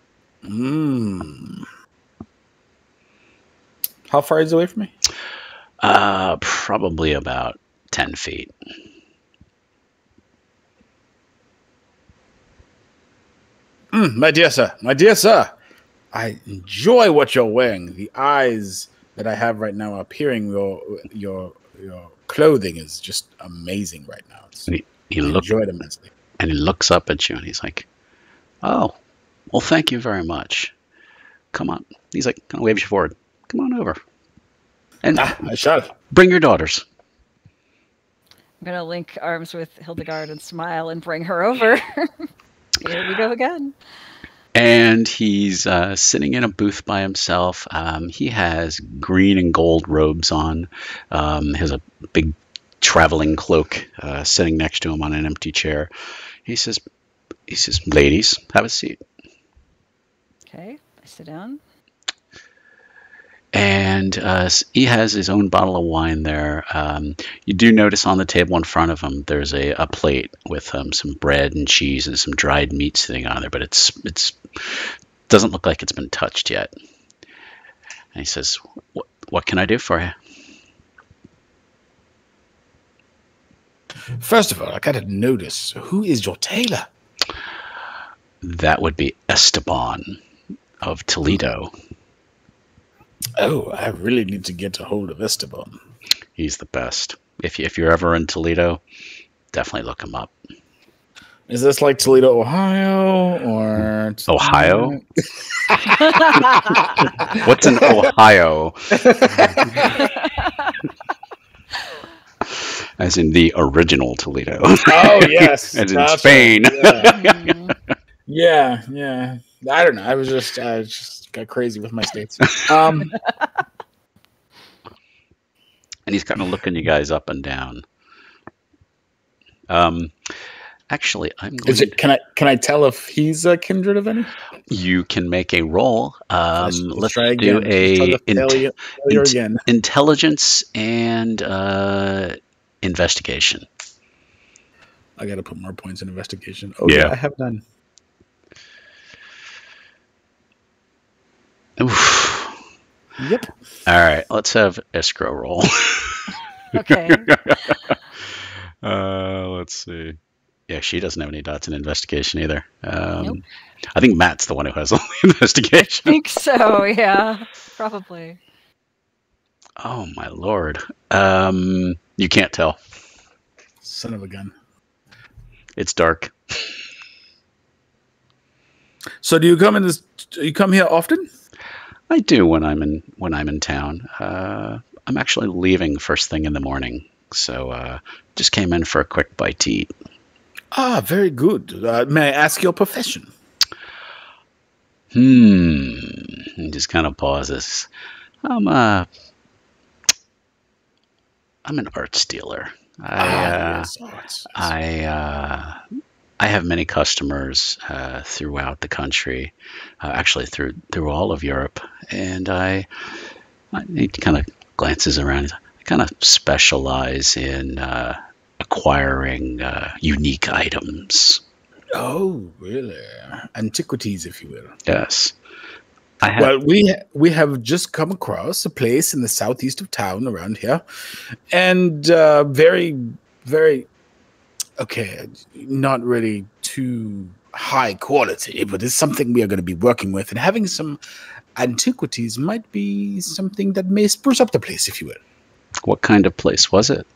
Speaker 2: How far is he away from me?
Speaker 1: Probably about 10 feet.
Speaker 2: My dear sir, I enjoy what you're wearing. The eyes that I have right now are peering your clothing is just amazing right now. I enjoy it immensely.
Speaker 1: And he looks up at you and he's like, oh, well, thank you very much. Come on. He's like, kind of waves you forward. Come on over. And
Speaker 2: I shall.
Speaker 1: Bring your daughters.
Speaker 3: I'm going to link arms with Hildegard and smile and bring her over. Here we go again.
Speaker 1: And he's sitting in a booth by himself. He has green and gold robes on. Has a big traveling cloak sitting next to him on an empty chair. He says, ladies, have a seat.
Speaker 3: Okay, I sit down.
Speaker 1: And he has his own bottle of wine there. You do notice on the table in front of him, there's a plate with some bread and cheese and some dried meat sitting on there, but it's doesn't look like it's been touched yet. And he says, "What can I do for you?"
Speaker 2: First of all, I gotta notice, who is your tailor?
Speaker 1: That would be Esteban of Toledo.
Speaker 2: Oh, I really need to get a hold of Esteban.
Speaker 1: He's the best. If you're ever in Toledo, definitely look him up.
Speaker 2: Is this like Toledo, Ohio, or
Speaker 1: Ohio? What's in Ohio? As in the original Toledo.
Speaker 2: Oh, yes.
Speaker 1: As in Spain.
Speaker 2: Yeah. Yeah. I don't know. I just got crazy with my states.
Speaker 1: And he's kind of looking you guys up and down. Actually, I'm going
Speaker 2: Can I tell if he's a kindred of any?
Speaker 1: You can make a roll.
Speaker 2: Let's try again.
Speaker 1: Do
Speaker 2: again.
Speaker 1: Intelligence and investigation.
Speaker 2: I got to put more points in investigation. Oh yeah, I have done.
Speaker 1: Oof.
Speaker 2: Yep.
Speaker 1: All right, let's have escrow roll.
Speaker 3: Okay.
Speaker 1: Let's see. Yeah, she doesn't have any dots in investigation either.
Speaker 3: Nope.
Speaker 1: I think Matt's the one who has all the investigation.
Speaker 3: I think so, yeah. Probably.
Speaker 1: Oh, my lord. You can't tell.
Speaker 2: Son of a gun.
Speaker 1: It's dark.
Speaker 2: So do you come here often?
Speaker 1: I do when I'm in town. I'm actually leaving first thing in the morning, so just came in for a quick bite to eat.
Speaker 2: Ah, very good. May I ask your profession?
Speaker 1: He just kind of pauses. I'm an arts dealer.
Speaker 2: Yes, arts.
Speaker 1: I have many customers throughout the country, actually through all of Europe, and he kind of glances around. I kind of specialize in acquiring unique items.
Speaker 2: Oh, really? Antiquities, if you will.
Speaker 1: Yes. I had.
Speaker 2: Well, we have just come across a place in the southeast of town around here, and very, very okay, not really too high quality, but it's something we are going to be working with, and having some antiquities might be something that may spruce up the place, if you will.
Speaker 1: What kind of place was it?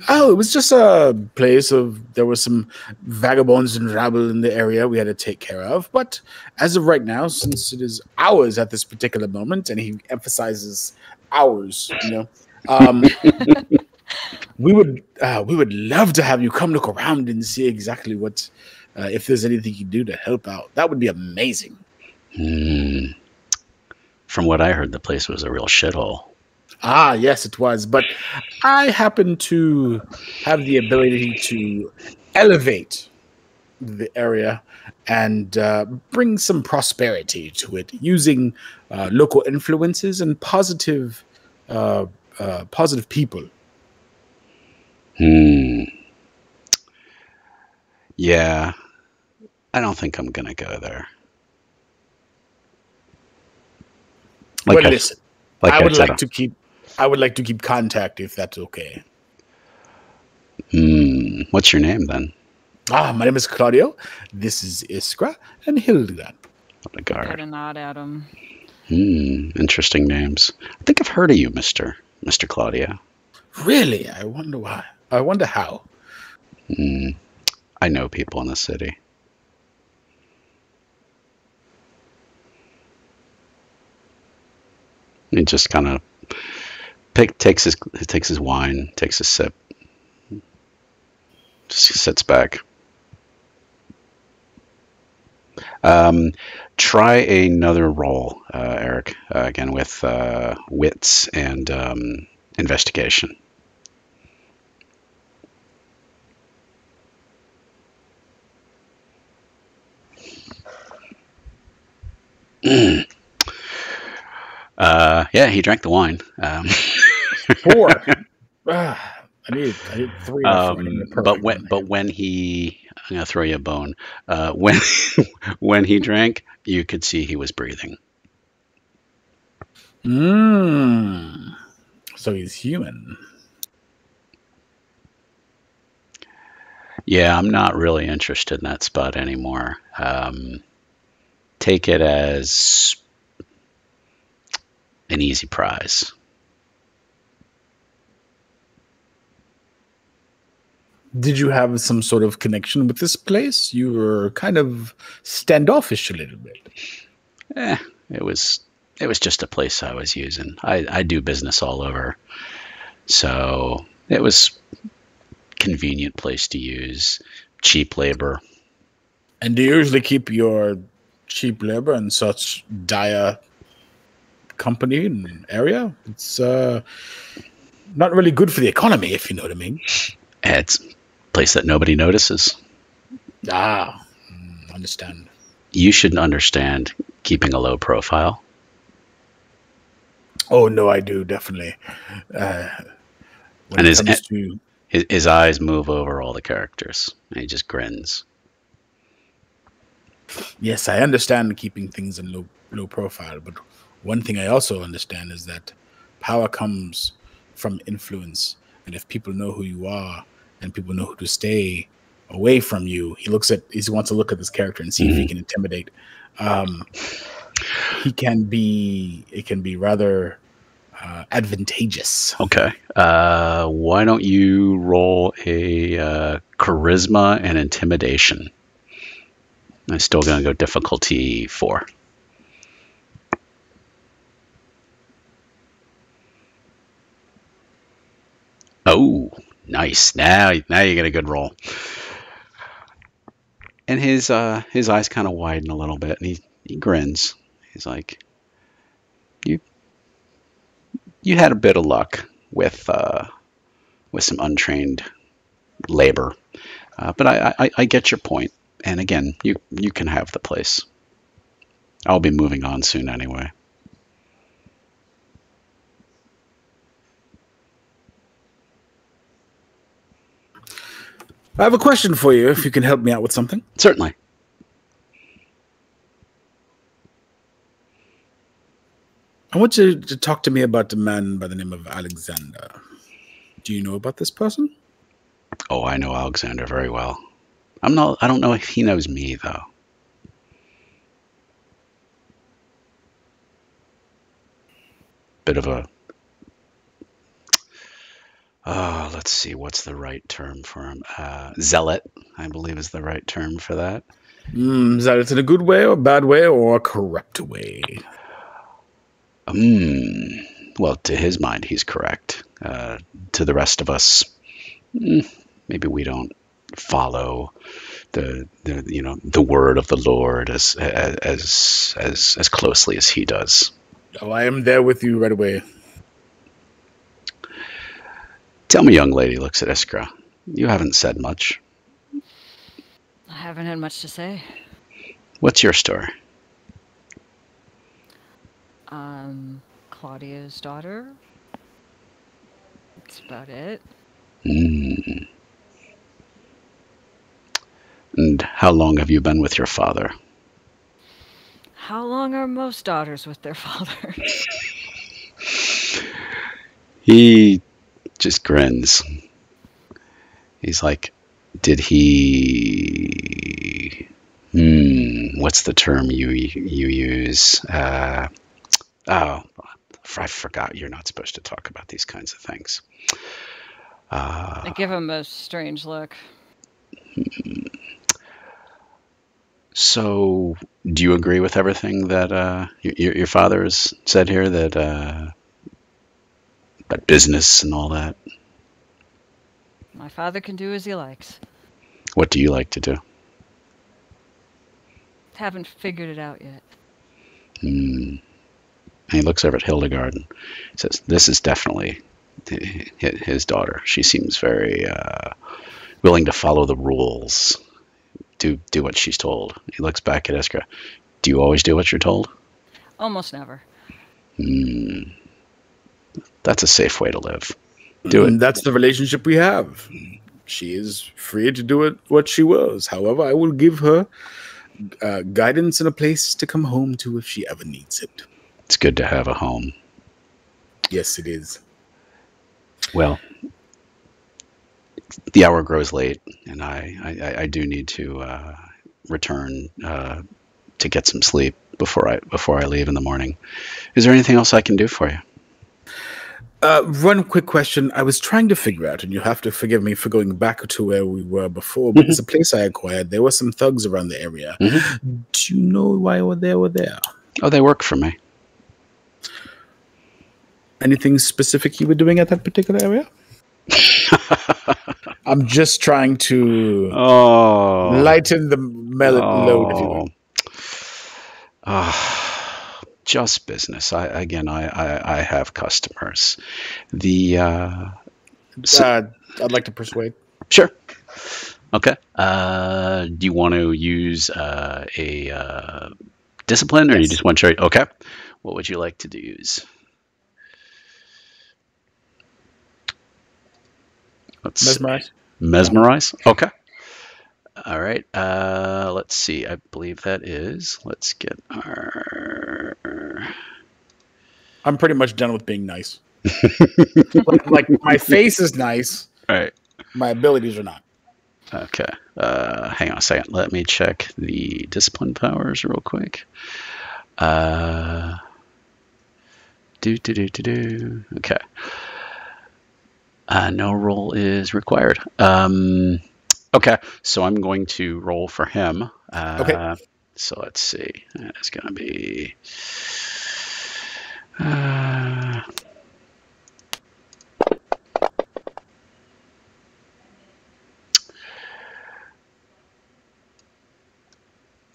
Speaker 2: Oh, it was just a place of there were some vagabonds and rabble in the area we had to take care of. But as of right now, since it is ours at this particular moment, and he emphasizes ours, we would love to have you come look around and see exactly what if there's anything you can do to help out. That would be amazing.
Speaker 1: From what I heard, the place was a real shithole.
Speaker 2: Ah, yes, it was. But I happen to have the ability to elevate the area and bring some prosperity to it using local influences and positive people.
Speaker 1: Yeah, I don't think I'm gonna go there.
Speaker 2: But listen, I would like to keep contact if that's okay.
Speaker 1: What's your name then?
Speaker 2: My name is Claudio. This is Iskra and Hildegard.
Speaker 3: Got a nod at him.
Speaker 1: Interesting names. I think I've heard of you, Mr. Claudio.
Speaker 2: Really? I wonder why. I wonder how.
Speaker 1: I know people in the city. He just kind of takes his wine, takes a sip, just sits back. Try another roll, Eric, again with wits and investigation. Yeah, he drank the wine.
Speaker 2: 4. I need 3.
Speaker 1: But when he, I'm gonna throw you a bone. When he drank, you could see he was breathing.
Speaker 2: So he's human.
Speaker 1: Yeah, I'm not really interested in that spot anymore. Take it as an easy prize.
Speaker 2: Did you have some sort of connection with this place? You were kind of standoffish a little bit.
Speaker 1: It was just a place I was using. I do business all over, so it was convenient place to use, cheap labor.
Speaker 2: And do you usually keep your cheap labor in such dire company and area? It's not really good for the economy, if you know what I mean.
Speaker 1: It's a place that nobody notices.
Speaker 2: Understand.
Speaker 1: You should understand keeping a low profile.
Speaker 2: Oh no, I do definitely.
Speaker 1: And his eyes move over all the characters, and he just grins.
Speaker 2: Yes, I understand keeping things in low profile, but one thing I also understand is that power comes from influence, and if people know who you are and people know who to stay away from you, he wants to look at this character and see if he can intimidate. It can be rather advantageous.
Speaker 1: Okay. Why don't you roll a charisma and intimidation? I'm still going to go difficulty 4. Oh, nice. Now you get a good roll. And his eyes kind of widen a little bit, and he grins. He's like, "You had a bit of luck with some untrained labor, but I get your point. And again, you can have the place. I'll be moving on soon anyway."
Speaker 2: I have a question for you, if you can help me out with something.
Speaker 1: Certainly.
Speaker 2: I want you to talk to me about the man by the name of Alexander. Do you know about this person?
Speaker 1: Oh, I know Alexander very well. I don't know if he knows me, though. Bit of a... let's see, what's the right term for him? Zealot, I believe is the right term for that.
Speaker 2: Is that in a good way or a bad way or a corrupt way?
Speaker 1: Well, to his mind, he's correct. To the rest of us, maybe we don't follow the word of the Lord as closely as he does.
Speaker 2: Oh, I am there with you right away.
Speaker 1: Tell me, young lady, looks at Iskra. You haven't said much.
Speaker 3: I haven't had much to say.
Speaker 1: What's your story?
Speaker 3: Claudio's daughter. That's about it.
Speaker 1: And how long have you been with your father?
Speaker 3: How long are most daughters with their father?
Speaker 1: He just grins. He's like, did he... what's the term you use? I forgot. You're not supposed to talk about these kinds of things.
Speaker 3: I give him a strange look.
Speaker 1: So, do you agree with everything that your father has said here, that about business and all that?
Speaker 3: My father can do as he likes.
Speaker 1: What do you like to do?
Speaker 3: Haven't figured it out yet.
Speaker 1: And he looks over at Hildegard and says, this is definitely his daughter. She seems very willing to follow the rules, do what she's told. He looks back at Iskra. Do you always do what you're told?
Speaker 3: Almost never.
Speaker 1: That's a safe way to live. Do it.
Speaker 2: That's the relationship we have. She is free to do it what she wills. However, I will give her guidance and a place to come home to if she ever needs it.
Speaker 1: It's good to have a home.
Speaker 2: Yes, it is.
Speaker 1: Well, the hour grows late, and I do need to return to get some sleep before I leave in the morning. Is there anything else I can do for you?
Speaker 2: One quick question. I was trying to figure out, and you have to forgive me for going back to where we were before, but it's a place I acquired. There were some thugs around the area. Do you know why they were there?
Speaker 1: Oh, they work for me.
Speaker 2: Anything specific you were doing at that particular area? I'm just trying to lighten the load, if you will.
Speaker 1: Just business. I have customers.
Speaker 2: I'd like to persuade.
Speaker 1: Sure. Okay. Do you want to use a discipline, or you just want to trade? Okay. What would you like to use?
Speaker 2: Mesmerize.
Speaker 1: Mesmerize? Okay. All right. Let's see. I believe that is. Let's get our...
Speaker 2: I'm pretty much done with being nice. like my face is nice.
Speaker 1: Right.
Speaker 2: My abilities are not.
Speaker 1: Okay. Hang on a second. Let me check the discipline powers real quick. Okay. No roll is required. Okay, so I'm going to roll for him.
Speaker 2: Okay.
Speaker 1: So let's see. It's going to be...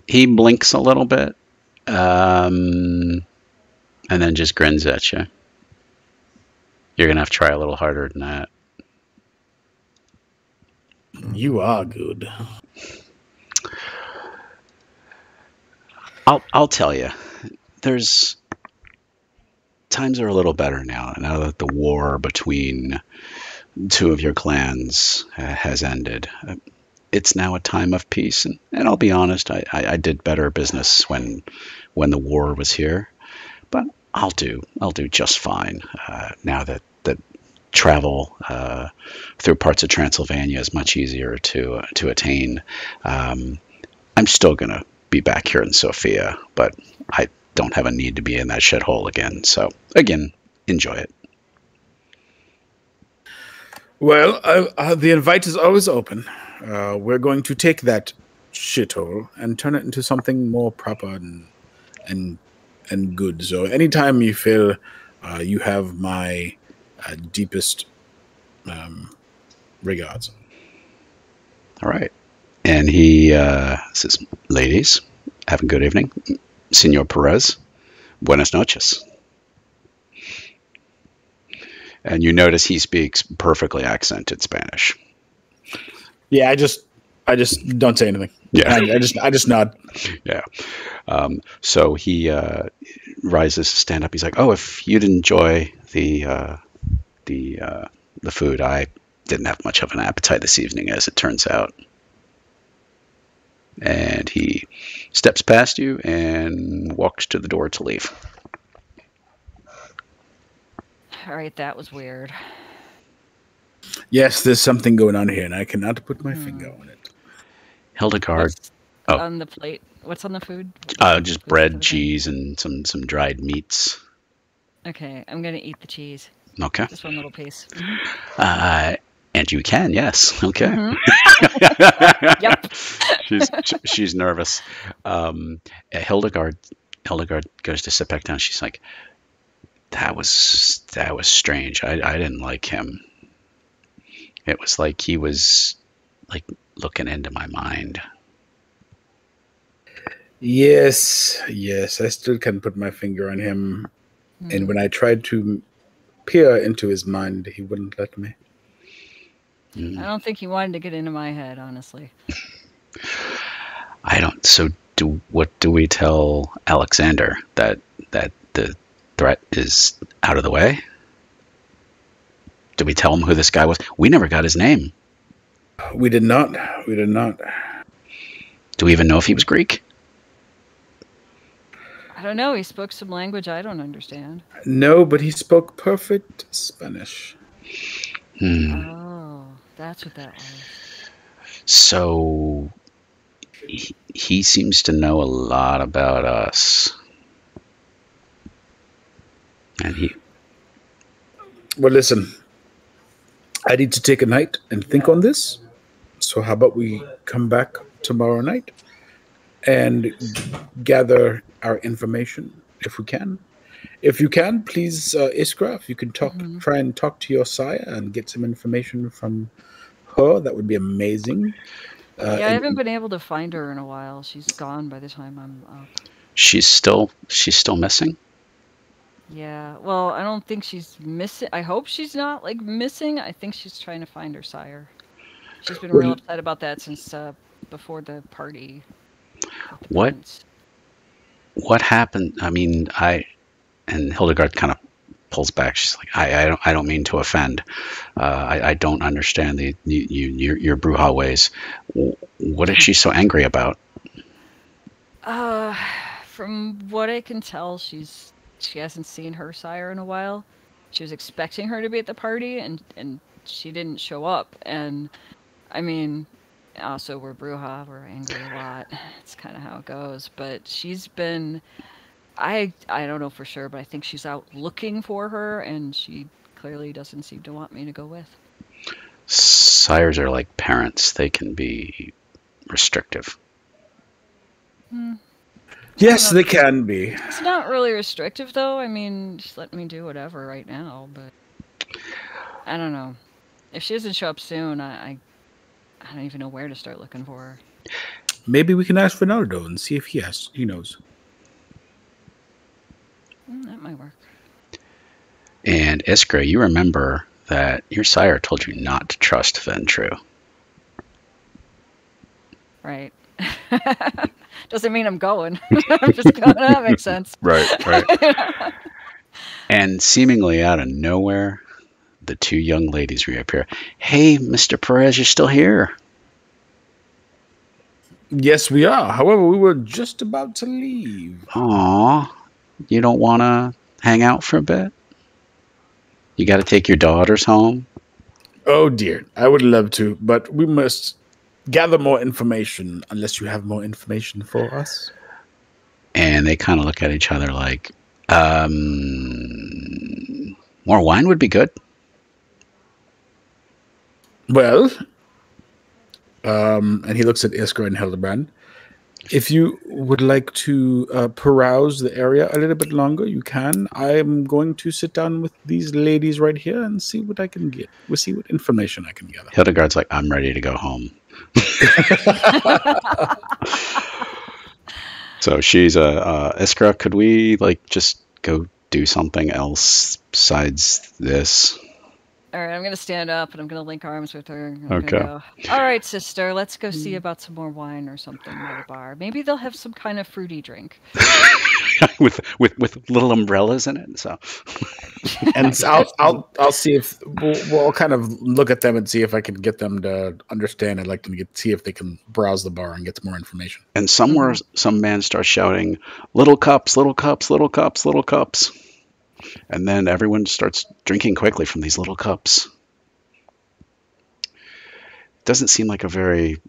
Speaker 1: he blinks a little bit, and then just grins at you. You're going to have to try a little harder than that.
Speaker 2: You are good.
Speaker 1: I'll tell you, there's times are a little better now that the war between two of your clans has ended. It's now a time of peace, and I'll be honest, I did better business when the war was here, but I'll do just fine. Now that travel through parts of Transylvania is much easier to attain. I'm still gonna be back here in Sofia, but I don't have a need to be in that shithole again. So again, enjoy it.
Speaker 2: Well, the invite is always open. We're going to take that shithole and turn it into something more proper and good. So anytime you feel you have my deepest regards.
Speaker 1: All right. And he says, ladies, have a good evening. Senor Perez, buenas noches. And you notice he speaks perfectly accented Spanish.
Speaker 2: Yeah, I just don't say anything.
Speaker 1: Yeah.
Speaker 2: I just nod.
Speaker 1: Yeah. So he rises to stand up. He's like, "Oh, if you'd enjoy the food, I didn't have much of an appetite this evening, as it turns out." And he steps past you and walks to the door to leave.
Speaker 3: All right, that was weird.
Speaker 2: Yes, there's something going on here, and I cannot put my finger on it.
Speaker 1: Hildegard.
Speaker 3: What's on the plate? What's on the food?
Speaker 1: Just bread, cheese, and some dried meats.
Speaker 3: Okay, I'm gonna eat the cheese.
Speaker 1: Okay.
Speaker 3: Just one little piece.
Speaker 1: And you can, yes. Okay.
Speaker 3: Yep.
Speaker 1: She's nervous. Hildegard goes to sit back down. She's like, that was strange. I didn't like him. It was like he was like looking into my mind.
Speaker 2: Yes, I still can't put my finger on him. And when I tried to peer into his mind, he wouldn't let me.
Speaker 3: I don't think he wanted to get into my head, honestly.
Speaker 1: I don't. So, what do we tell Alexander? That the threat is out of the way? Did we tell him who this guy was? We never got his name.
Speaker 2: We did not.
Speaker 1: Do we even know if he was Greek?
Speaker 3: I don't know. He spoke some language I don't understand.
Speaker 2: No, but he spoke perfect Spanish.
Speaker 3: Oh, that's what that was.
Speaker 1: So he seems to know a lot about us. And
Speaker 2: Well, listen, I need to take a night and think on this. So how about we come back tomorrow night and gather our information if we can. If you can, please, Iskra, if you can try and talk to your sire and get some information from her, that would be amazing.
Speaker 3: I haven't been able to find her in a while. She's gone by the time I'm up.
Speaker 1: she's still missing.
Speaker 3: Yeah, well, I don't think she's missing. I hope she's not, like, missing. I think she's trying to find her sire. She's been real upset about that since before the party.
Speaker 1: What happened? I mean, and Hildegard kind of pulls back. She's like, I don't mean to offend. I don't understand your Bruja ways. What is she so angry about?
Speaker 3: From what I can tell, she hasn't seen her sire in a while. She was expecting her to be at the party, and she didn't show up. And I mean, also we're Bruja, we're angry a lot. It's kind of how it goes. But she's been, I don't know for sure, but I think she's out looking for her, and she clearly doesn't seem to want me to go with.
Speaker 1: Sires are like parents; they can be restrictive.
Speaker 2: Yes, they can be.
Speaker 3: It's not really restrictive, though. I mean, just let me do whatever right now, but I don't know. If she doesn't show up soon, I don't even know where to start looking for her.
Speaker 2: Maybe we can ask Fernando and see if he knows.
Speaker 3: That might work.
Speaker 1: And Iskra, you remember that your sire told you not to trust Ventru.
Speaker 3: Right. Doesn't mean I'm going. I'm just going. That makes sense.
Speaker 1: Right. And seemingly out of nowhere, the two young ladies reappear. Hey, Mr. Perez, you're still here.
Speaker 2: Yes, we are. However, we were just about to leave.
Speaker 1: Aw, you don't want to hang out for a bit? You got to take your daughters home.
Speaker 2: Oh dear, I would love to, but we must gather more information unless you have more information for us.
Speaker 1: And they kind of look at each other like, more wine would be good.
Speaker 2: Well, and he looks at Iskra and Hildebrand. If you would like to peruse the area a little bit longer, you can. I am going to sit down with these ladies right here and see what I can get. We'll see what information I can gather.
Speaker 1: Hildegard's like, I'm ready to go home. So she's Iskra, could we like just go do something else besides this?
Speaker 3: All right, I'm going to stand up and I'm going to link arms with her. I'm
Speaker 1: Okay.
Speaker 3: gonna go, all right, sister, let's go see about some more wine or something at a bar. Maybe they'll have some kind of fruity drink.
Speaker 1: with little umbrellas in it. So,
Speaker 2: And so I'll see if we'll kind of look at them and see if I can get them to understand. I'd like them to see if they can browse the bar and get some more information.
Speaker 1: And somewhere, some man starts shouting, "Little cups, little cups, little cups, little cups," and then everyone starts drinking quickly from these little cups. It doesn't seem like a very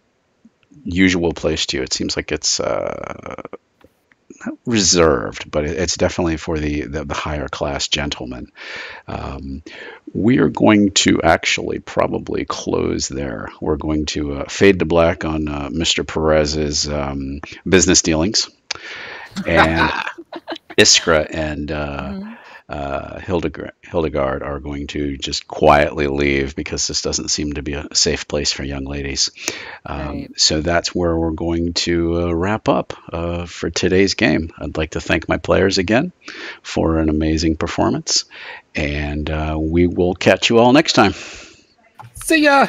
Speaker 1: usual place to you. It seems like it's not reserved, but it's definitely for the higher class gentlemen. We are going to actually probably close there. We're going to fade to black on Mr. Perez's business dealings, and Iskra and Hildegard are going to just quietly leave because this doesn't seem to be a safe place for young ladies.
Speaker 3: Right.
Speaker 1: So that's where we're going to wrap up for today's game. I'd like to thank my players again for an amazing performance, and we will catch you all next time.
Speaker 2: See ya!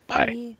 Speaker 1: Bye.